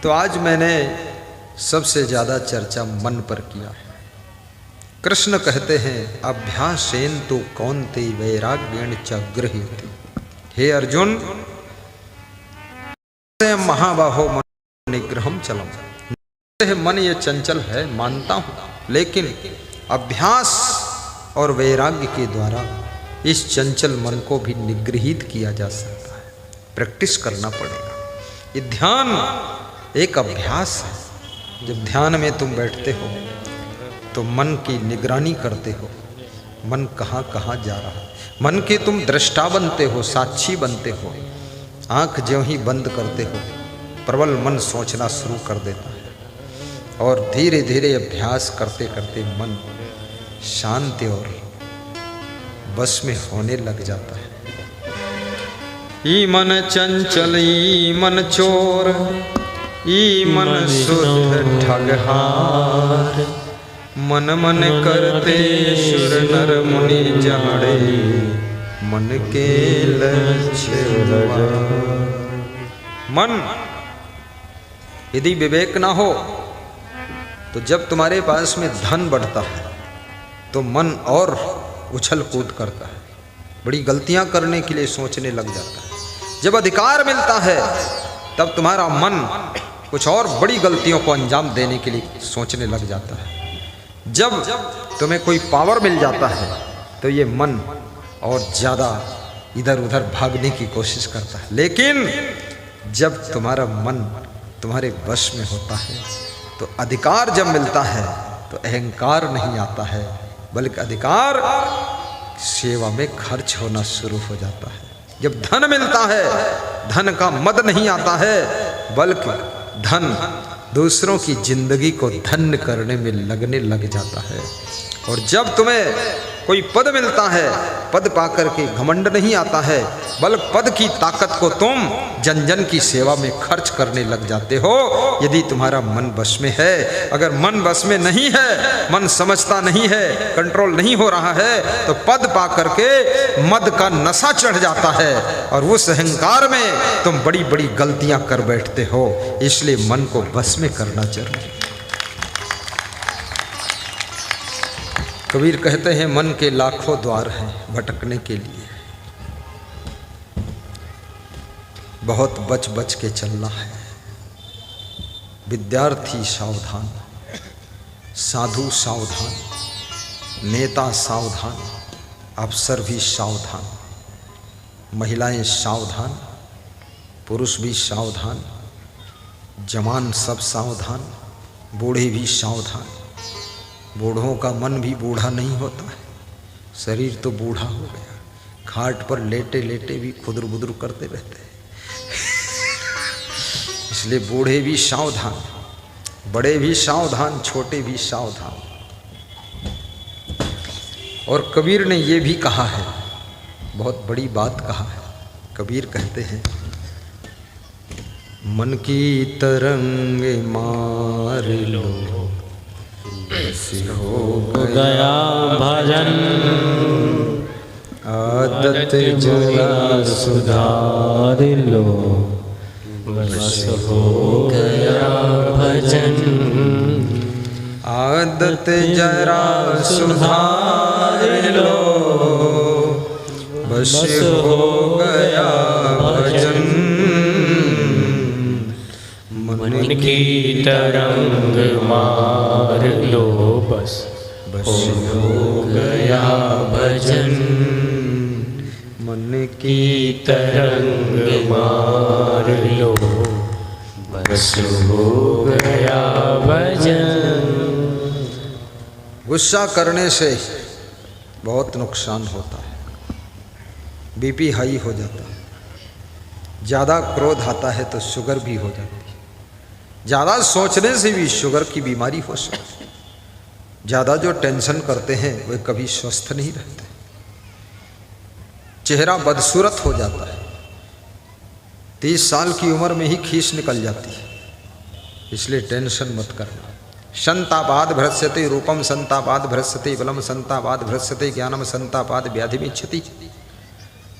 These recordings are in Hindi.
तो आज मैंने सबसे ज़्यादा चर्चा मन पर किया है। कृष्ण कहते हैं अभ्यासेन तो कौन्ते वैराग्येण च गृह्यते। हे अर्जुन, महाबाहो मन निग्रहम चलम। मन ये चंचल है मानता हूँ, लेकिन अभ्यास और वैराग्य के द्वारा इस चंचल मन को भी निग्रहित किया जा सकता है। प्रैक्टिस करना पड़ेगा। ये ध्यान एक अभ्यास है। जब ध्यान में तुम बैठते हो तो मन की निगरानी करते हो, मन कहाँ कहाँ जा रहा है। मन के तुम दृष्टा बनते हो, साक्षी बनते हो। आँख ज्यों ही बंद करते हो प्रबल मन सोचना शुरू कर देता है, और धीरे धीरे अभ्यास करते करते मन शांत और बस में होने लग जाता है। ई मन चंचल ई मन चोर, ई मन शुद्ध ठगहार। मन मन करते सुर नर मुनि जाड़े, मन के लक्ष्य मन यदि विवेक ना हो तो जब तुम्हारे पास में धन बढ़ता है तो मन और उछल कूद करता है, बड़ी गलतियां करने के लिए सोचने लग जाता है। जब अधिकार मिलता है तब तुम्हारा मन कुछ और बड़ी गलतियों को अंजाम देने के लिए सोचने लग जाता है। जब तुम्हें कोई पावर मिल जाता है तो ये मन और ज़्यादा इधर उधर भागने की कोशिश करता है। लेकिन जब तुम्हारा मन तुम्हारे वश में होता है तो अधिकार जब मिलता है तो अहंकार नहीं आता है, बल्कि अधिकार सेवा में खर्च होना शुरू हो जाता है। जब धन मिलता है धन का मद नहीं आता है, बल्कि धन दूसरों की जिंदगी को धन्य करने में लगने लग जाता है। और जब तुम्हें कोई पद मिलता है, पद पाकर के घमंड नहीं आता है, बल्कि पद की ताकत को तुम जन जन की सेवा में खर्च करने लग जाते हो। यदि तुम्हारा मन बस में है, अगर मन बस में नहीं है, मन समझता नहीं है, कंट्रोल नहीं हो रहा है, तो पद पाकर के मद का नशा चढ़ जाता है और उस अहंकार में तुम बड़ी बड़ी गलतियां कर बैठते हो। इसलिए मन को बस में करना जरूरी। कबीर कहते हैं मन के लाखों द्वार हैं भटकने के लिए, बहुत बच बच के चलना है। विद्यार्थी सावधान, साधु सावधान, नेता सावधान, अफसर भी सावधान, महिलाएं सावधान, पुरुष भी सावधान, जवान सब सावधान, बूढ़े भी सावधान। बूढ़ों का मन भी बूढ़ा नहीं होता है, शरीर तो बूढ़ा हो गया, खाट पर लेटे लेटे भी खुदर बुदर करते रहते हैं। इसलिए बूढ़े भी सावधान, बड़े भी सावधान, छोटे भी सावधान। और कबीर ने ये भी कहा है, बहुत बड़ी बात कहा है। कबीर कहते हैं मन की तरंग मार लो, हो गया भजन, आदत जरा सुधार लो, बस हो गया भजन। आदत जरा सुधार लो, बस हो गया भजन। मन की तरंग मार लो, बस हो गया भजन। मन की तरंग मार लो, बस हो गया भजन। गुस्सा करने से बहुत नुकसान होता है, बीपी हाई हो जाता है। ज़्यादा क्रोध आता है तो शुगर भी हो जाती है। ज़्यादा सोचने से भी शुगर की बीमारी हो सकती है। ज़्यादा जो टेंशन करते हैं वे कभी स्वस्थ नहीं रहते, चेहरा बदसूरत हो जाता है। 30 साल की उम्र में ही खीस निकल जाती है। इसलिए टेंशन मत करना। संतापाद भ्रस्यते रूपम, संतापाद भ्रस्यते बलम, संतापाद भ्रस्यते ज्ञानम, संतापाद व्याधि में क्षति।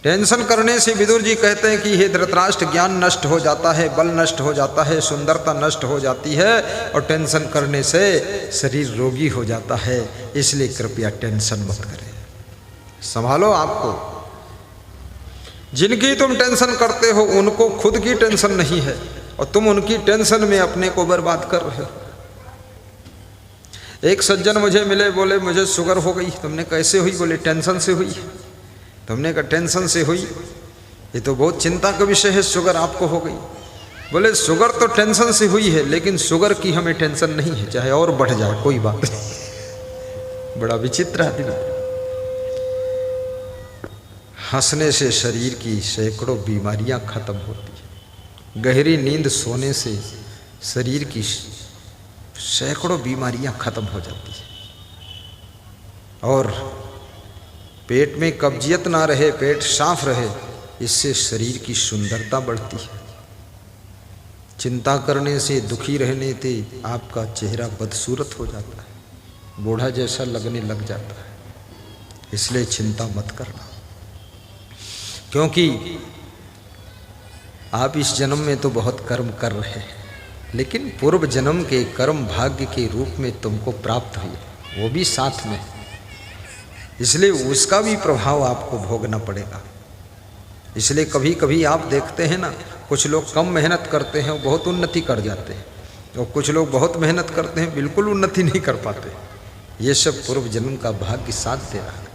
टेंशन करने से विदुर जी कहते हैं कि हे धृतराष्ट्र, ज्ञान नष्ट हो जाता है, बल नष्ट हो जाता है, सुंदरता नष्ट हो जाती है, और टेंशन करने से शरीर रोगी हो जाता है। इसलिए कृपया टेंशन मत करें, संभालो आपको। जिनकी तुम टेंशन करते हो उनको खुद की टेंशन नहीं है, और तुम उनकी टेंशन में अपने को बर्बाद कर रहे हो। एक सज्जन मुझे मिले, बोले मुझे शुगर हो गई। तुमने कैसे हुई? बोले टेंशन से हुई। तुमने कहा टेंशन से हुई, ये तो बहुत चिंता का विषय है, शुगर आपको हो गई। बोले शुगर तो टेंशन से हुई है, लेकिन शुगर की हमें टेंशन नहीं है, चाहे और बढ़ जाए कोई बात नहीं। बड़ा विचित्र आदमी। हंसने से शरीर की सैकड़ों बीमारियां खत्म होती है। गहरी नींद सोने से शरीर की सैकड़ों बीमारियां खत्म हो जाती है। और पेट में कब्जियत ना रहे, पेट साफ रहे, इससे शरीर की सुंदरता बढ़ती है। चिंता करने से, दुखी रहने से आपका चेहरा बदसूरत हो जाता है, बूढ़ा जैसा लगने लग जाता है। इसलिए चिंता मत करना, क्योंकि आप इस जन्म में तो बहुत कर्म कर रहे हैं, लेकिन पूर्व जन्म के कर्म भाग्य के रूप में तुमको प्राप्त हुई, वो भी साथ में, इसलिए उसका भी प्रभाव आपको भोगना पड़ेगा। इसलिए कभी कभी आप देखते हैं ना, कुछ लोग कम मेहनत करते हैं और बहुत उन्नति कर जाते हैं, और कुछ लोग बहुत मेहनत करते हैं बिल्कुल उन्नति नहीं कर पाते। ये सब पूर्व जन्म का भाग्य साथ दे रहा है।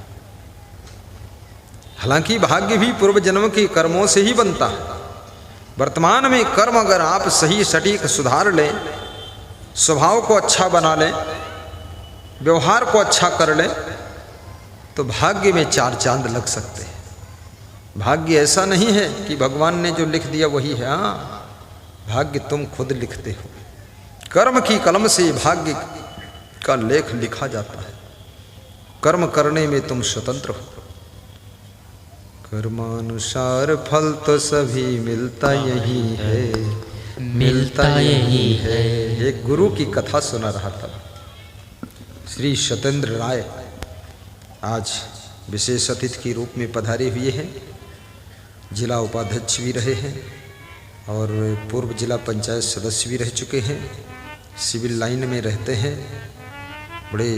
हालांकि भाग्य भी पूर्व जन्म के कर्मों से ही बनता है। वर्तमान में कर्म अगर आप सही सटीक सुधार लें, स्वभाव को अच्छा बना लें, व्यवहार को अच्छा कर लें, तो भाग्य में चार चांद लग सकते हैं। भाग्य ऐसा नहीं है कि भगवान ने जो लिख दिया वही है। हाँ, भाग्य तुम खुद लिखते हो। कर्म की कलम से भाग्य का लेख लिखा जाता है। कर्म करने में तुम स्वतंत्र हो। कर्मानुसार फल तो सभी मिलता यही है, मिलता यही है। एक गुरु की कथा सुना रहा था। श्री सत्येंद्र राय आज विशेष अतिथि के रूप में पधारे हुए हैं। जिला उपाध्यक्ष भी रहे हैं और पूर्व जिला पंचायत सदस्य भी रह चुके हैं। सिविल लाइन में रहते हैं, बड़े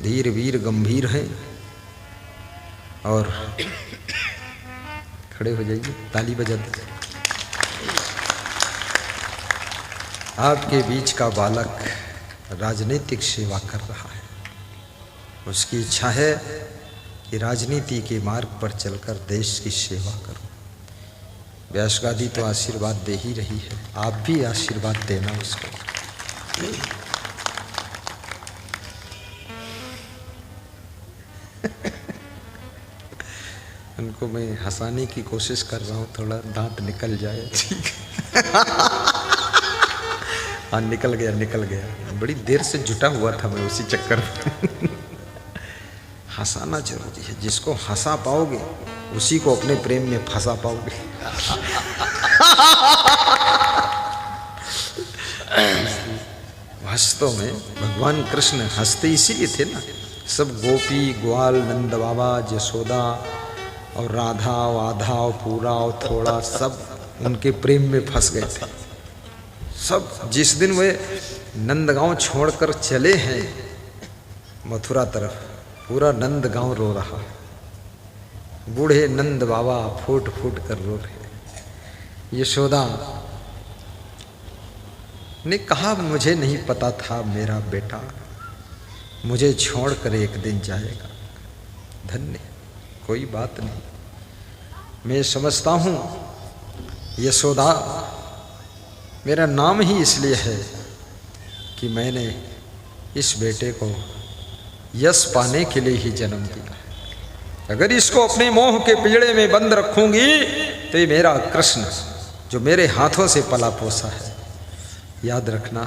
धीर वीर गंभीर हैं। और खड़े हो जाइए, ताली बजा दीजिए। आपके बीच का बालक राजनीतिक सेवा कर रहा है। उसकी इच्छा है कि राजनीति के मार्ग पर चलकर देश की सेवा करो। व्यासगादी तो आशीर्वाद दे ही रही है, आप भी आशीर्वाद देना उसको। उनको मैं हंसाने की कोशिश कर रहा हूँ, थोड़ा दांत निकल जाए। ठीक हाँ, निकल गया निकल गया। बड़ी देर से जुटा हुआ था मैं उसी चक्कर में। हंसाना जरूरी है। जिसको हंसा पाओगे उसी को अपने प्रेम में फंसा पाओगे। वास्तव में भगवान कृष्ण हंसते इसीलिए थे ना। सब गोपी ग्वाल, नंद बाबा, यशोदा और राधा, आधा और पूरा और थोड़ा, सब उनके प्रेम में फंस गए थे। सब जिस दिन वे नंदगांव छोड़कर चले हैं मथुरा तरफ, पूरा नंदगांव रो रहा। बूढ़े नंद बाबा फूट फूट कर रो रहे। यशोदा ने कहा, मुझे नहीं पता था मेरा बेटा मुझे छोड़कर एक दिन जाएगा। धन्य, कोई बात नहीं। मैं समझता हूँ यशोदा मेरा नाम ही इसलिए है कि मैंने इस बेटे को यश पाने के लिए ही जन्म दिया। अगर इसको अपने मोह के पिंजड़े में बंद रखूंगी तो ये मेरा कृष्ण जो मेरे हाथों से पला पोसा है। याद रखना,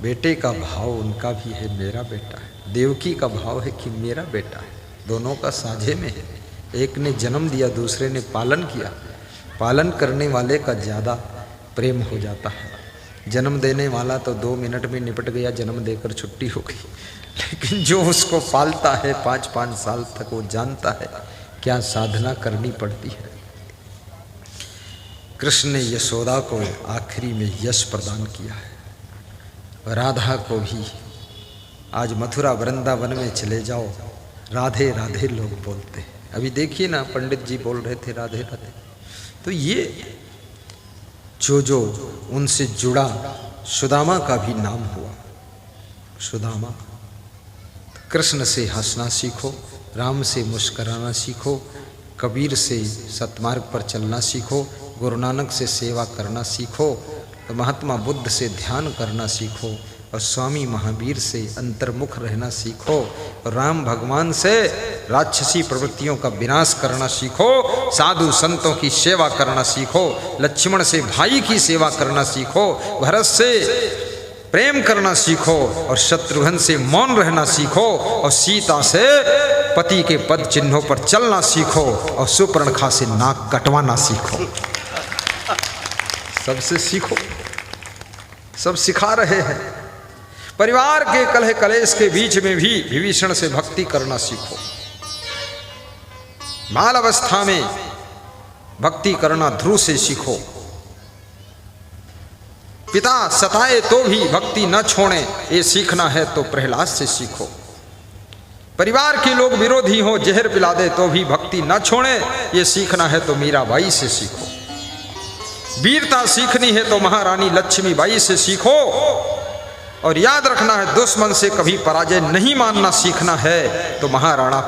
बेटे का भाव उनका भी है, मेरा बेटा है। देवकी का भाव है कि मेरा बेटा है। दोनों का साझे में है। एक ने जन्म दिया, दूसरे ने पालन किया। पालन करने वाले का ज़्यादा प्रेम हो जाता है। जन्म देने वाला तो 2 मिनट में निपट गया, जन्म देकर छुट्टी हो गई। लेकिन जो उसको पालता है 5-5 साल तक, वो जानता है क्या साधना करनी पड़ती है। कृष्ण ने यशोदा को आखिरी में यश प्रदान किया है। राधा को भी आज मथुरा वृंदावन में चले जाओ, राधे राधे लोग बोलते हैं। अभी देखिए ना, पंडित जी बोल रहे थे राधे राधे। तो ये जो उनसे जुड़ा, सुदामा का भी नाम हुआ सुदामा। कृष्ण से हंसना सीखो, राम से मुस्कराना सीखो, कबीर से सतमार्ग पर चलना सीखो, गुरु नानक से सेवा करना सीखो, तो महात्मा बुद्ध से ध्यान करना सीखो, और स्वामी महावीर से अंतर्मुख रहना सीखो, और राम भगवान से राक्षसी प्रवृत्तियों का विनाश करना सीखो, साधु संतों की सेवा करना सीखो, लक्ष्मण से भाई की सेवा करना सीखो, भरत से प्रेम करना सीखो, और शत्रुघ्न से मौन रहना सीखो, और सीता से पति के पद चिन्हों पर चलना सीखो, और सुपर्णखा से नाक कटवाना सीखो। सबसे सीखो, सब सिखा रहे हैं। परिवार के कलह कलेश के बीच में भी विभीषण से भक्ति करना सीखो। बाल अवस्था में भक्ति करना ध्रुव से सीखो। पिता सताए तो भी भक्ति न छोड़े, ये सीखना है तो प्रहलाद से सीखो। परिवार के लोग विरोधी हो, जहर पिला दे तो भी भक्ति न छोड़े, ये सीखना है तो मीराबाई से सीखो। वीरता सीखनी है तो महारानी लक्ष्मीबाई से सीखो, और याद रखना है दुश्मन से कभी पराजय नहीं मानना सीखना है तो महाराणा